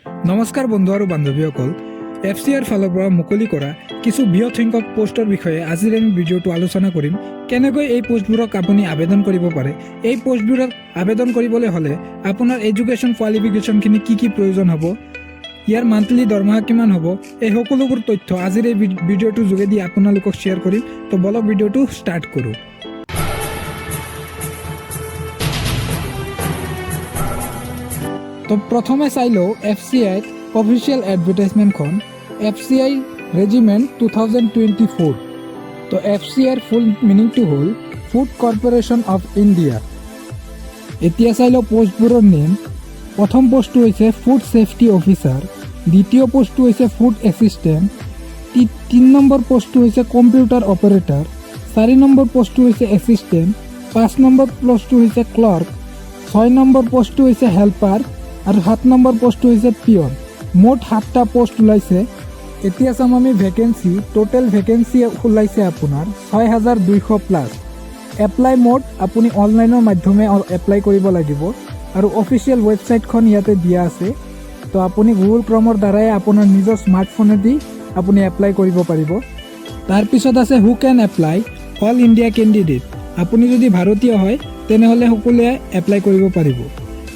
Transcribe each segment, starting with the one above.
নমস্কাৰ বন্ধু আৰু বান্ধৱীসকল, FCR ফালৰ পৰা মুকলি কৰা কিছু বৃহৎ সংখ্যক পোষ্টৰ বিষয়ে আজিৰ আমি ভিডিঅ'টো আলোচনা কৰিম। কেনেকৈ এই পোষ্টবোৰক আপুনি আবেদন কৰিব পাৰে, এই পোষ্টবোৰক আবেদন কৰিবলৈ হ'লে আপোনাৰ এডুকেশ্যন কোৱালিফিকেশ্যনখিনি কি প্ৰয়োজন হ'ব, ইয়াৰ মান্থলি দৰমহা কিমান হ'ব, এই সকলোবোৰ তথ্য আজিৰ এই ভিডিঅ'টোৰ যোগেদি আপোনালোকক শ্বেয়াৰ কৰিম। তো বলক ভিডিঅ'টো ষ্টাৰ্ট কৰোঁ। তো প্ৰথমে চাই লওঁ FCI অফিচিয়েল এডভাৰটাইজমেণ্টখন, FCI ৰেজিমেণ্ট 2024। তো FCIৰ ফুল মিনিংটো হ'ল ফুড কৰ্পৰেশ্যন অফ ইণ্ডিয়া। এতিয়া চাই লওঁ পোষ্টবোৰৰ নেম। প্ৰথম পোষ্টটো হৈছে ফুড ছেফটি অফিচাৰ, দ্বিতীয় পোষ্টটো হৈছে ফুড এছিষ্টেণ্ট, 3 নম্বৰ পোষ্টটো হৈছে কম্পিউটাৰ অপাৰেটৰ, 4 নম্বৰ পোষ্টটো হৈছে এছিষ্টেণ্ট, 5 নম্বৰ পোষ্টটো হৈছে ক্লাৰ্ক, 6 নম্বৰ পোষ্টটো হৈছে হেল্পাৰ আৰু 7 নম্বৰ পোষ্টটো হৈছে পিয়ন। মুঠ 7টা পোষ্ট ওলাইছে। এতিয়া চাম আমি ভেকেঞ্চি। টোটেল ভেকেঞ্চি ওলাইছে আপোনাৰ 6200+। এপ্লাই মোড আপুনি অনলাইনৰ মাধ্যমে এপ্লাই কৰিব লাগিব আৰু অফিচিয়েল ৱেবছাইটখন ইয়াতে দিয়া আছে। তো আপুনি গুগল ক্ৰমৰ দ্বাৰাই আপোনাৰ নিজৰ স্মাৰ্টফোনেদি আপুনি এপ্লাই কৰিব পাৰিব। তাৰপিছত আছে হু কেন এপ্লাই, অল ইণ্ডিয়া কেণ্ডিডেট। আপুনি যদি ভাৰতীয় হয় তেনেহ'লে সকলোৱে এপ্লাই কৰিব পাৰিব।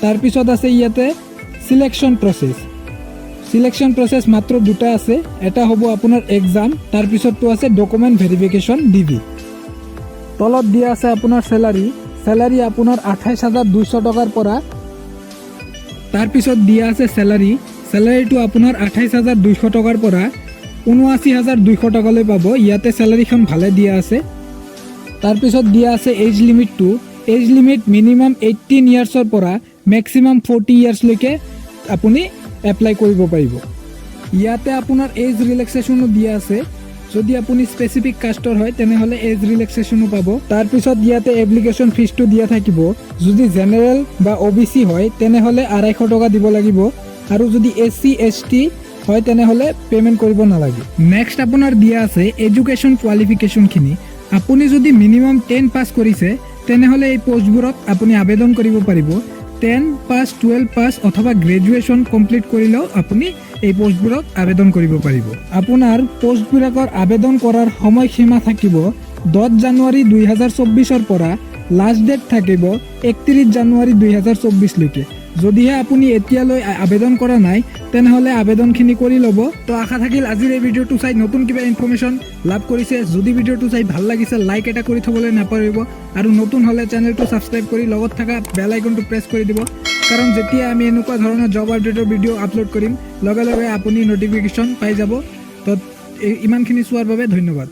তাৰপিছত আছে ইয়াতে সিলেকশ্যন প্ৰচেছ। সিলেকশ্যন প্ৰচেছ মাত্ৰ 2টা আছে। এটা হ'ব আপোনাৰ এক্সাম, তাৰপিছতটো আছে ডকুমেণ্ট ভেৰিফিকেশ্যন DV। তলত দিয়া আছে আপোনাৰ চেলাৰী আপোনাৰ 28,200 টকাৰ পৰা। তাৰপিছত দিয়া আছে চেলাৰীটো আপোনাৰ 28,200 টকাৰ পৰা 79,200 টকালৈ পাব। ইয়াতে চেলাৰীখন ভালে দিয়া আছে। তাৰপিছত দিয়া আছে এজ লিমিটটো। এজ লিমিট মিনিমাম 18 ইয়াৰ্ছৰ পৰা মেক্সিমাম 40 ইয়াৰ্ছলৈকে আপুনি এপ্লাই কৰিব পাৰিব। ইয়াতে আপোনাৰ এজ ৰিলেক্সেশ্যনো দিয়া আছে। যদি আপুনি স্পেচিফিক কাষ্টৰ হয় তেনেহ'লে এজ ৰিলেক্সেশ্যনো পাব। তাৰপিছত ইয়াতে এপ্লিকেশ্যন ফিজটো দিয়া থাকিব। যদি জেনেৰেল বা OBC হয় তেনেহ'লে 250 টকা দিব লাগিব আৰু যদি SC ST হয় তেনেহ'লে পে'মেণ্ট কৰিব নালাগে। নেক্সট আপোনাৰ দিয়া আছে এডুকেশ্যন কোৱালিফিকেশ্যনখিনি। আপুনি যদি মিনিমাম 10 পাছ কৰিছে তেনেহ'লে এই পোষ্টবোৰত আপুনি আবেদন কৰিব পাৰিব। 10 পাছ, 12 পাছ অথবা গ্ৰেজুৱেশ্যন কমপ্লিট কৰিলেও আপুনি এই পোষ্টবোৰত আবেদন কৰিব পাৰিব। আপোনাৰ পোষ্টবিলাকৰ আবেদন কৰাৰ সময়সীমা থাকিব 10 জানুৱাৰী 2024 পৰা। লাষ্ট ডেট থাকিব 31 জানুৱাৰী 2024লৈকে। যদিহে আপুনি এতিয়ালৈ আবেদন কৰা নাই তেনেহ'লে আবেদনখিনি কৰি ল'ব। তো আশা থাকিল আজিৰ এই ভিডিঅ'টো চাই নতুন কিবা ইনফৰ্মেশ্যন লাভ কৰিছে। যদি ভিডিঅ'টো চাই ভাল লাগিছে লাইক এটা কৰি থ'বলৈ নাপাহৰিব আৰু নতুন হ'লে চেনেলটো ছাবস্ক্ৰাইব কৰি লগত থকা বেল আইকনটো প্ৰেছ কৰি দিব, কাৰণ যেতিয়া আমি এনেকুৱা ধৰণৰ জব আপডেটৰ ভিডিঅ' আপলোড কৰিম লগে লগে আপুনি নটিফিকেশ্যন পাই যাব। তো ইমানখিনি চোৱাৰ বাবে ধন্যবাদ।